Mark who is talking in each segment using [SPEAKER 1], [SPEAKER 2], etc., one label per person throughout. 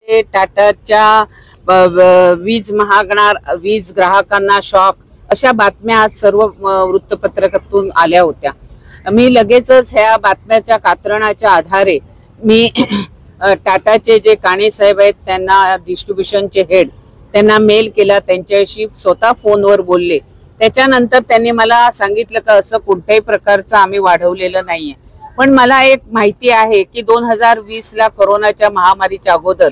[SPEAKER 1] ते टाटाच्या वीज महागणार, वीज ग्राहकांना शॉक, अशा बातम्या आज सर्व वृत्तपत्रकातून आल्या होत्या. मी लगेचच ह्या बातम्याच्या कात्रणाच्या आधारे मी टाटाचे जे काणे साहेब आहेत त्यांना, डिस्ट्रीब्युशनचे हेड, त्यांना मेल केला, त्यांच्याशी स्वतः फोनवर बोलले. त्याच्यानंतर त्यांनी मला सांगितलं का असं कोणत्याही प्रकारचं आम्ही वाढवलेलं नाहीये. पण मला एक माहिती आहे की 2020 ला कोरोनाच्या महामारीच्या अगोदर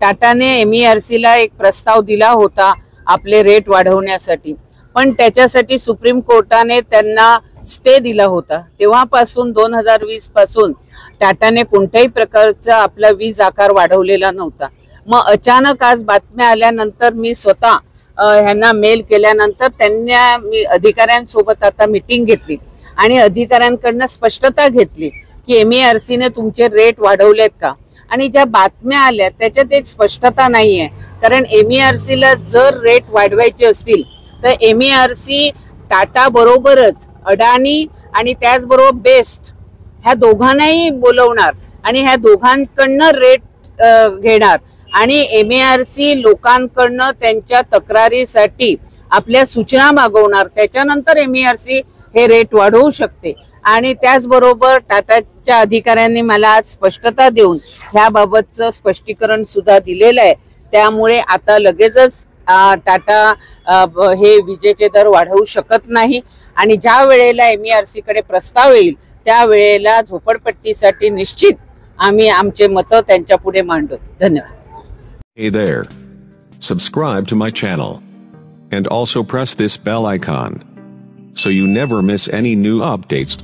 [SPEAKER 1] टाटाने MERC ला एक प्रस्ताव दिला होता आपले रेट वाढवण्यासाठी, पण त्याच्यासाठी सुप्रीम कोर्टाने त्यांना स्टे दिला होता. तेव्हापासून 2020 पासून टाटाने कोणत्याही प्रकारचा आपला वीज आकार वाढवलेला नव्हता. मग अचानक आज बातम्या आल्यानंतर मी स्वतः ह्यांना मेल केल्यानंतर त्यांना मी अधिकाऱ्यांसोबत आता मीटिंग घेतली आणि अधिकाऱ्यांकडनं स्पष्टता घेतली की MERC ने तुमचे रेट वाढवलेत का. आणि ज्या बातम्या आल्या त्याच्यात एक स्पष्टता नाहीये, कारण MERC ला जर रेट वाढवायचे असतील तर MERC टाटा बरोबरच अडानी आणि त्याचबरोबर बेस्ट ह्या दोघांनाही बोलवणार आणि ह्या दोघांकडनं रेट घेणार आणि MERC लोकांकडनं त्यांच्या तक्रारीसाठी आपल्या सूचना मागवणार. त्याच्यानंतर MERC हे रेट वाढवू शकते. आणि त्याचबरोबर टाटाच्या अधिकाऱ्यांनी मला आज स्पष्टता देऊन ह्याबाबतचं स्पष्टीकरण सुद्धा दिलेलं आहे. त्यामुळे आता लगेचच टाटा हे विजेचे दर वाढवू शकत नाही आणि ज्या वेळेला MERC कडे प्रस्ताव येईल त्यावेळेला झोपडपट्टीसाठी निश्चित आम्ही आमचे मतं त्यांच्या पुढे मांडू. धन्यवाद.
[SPEAKER 2] Hey there. Subscribe to my channel. And also press this bell icon so you never miss any new updates.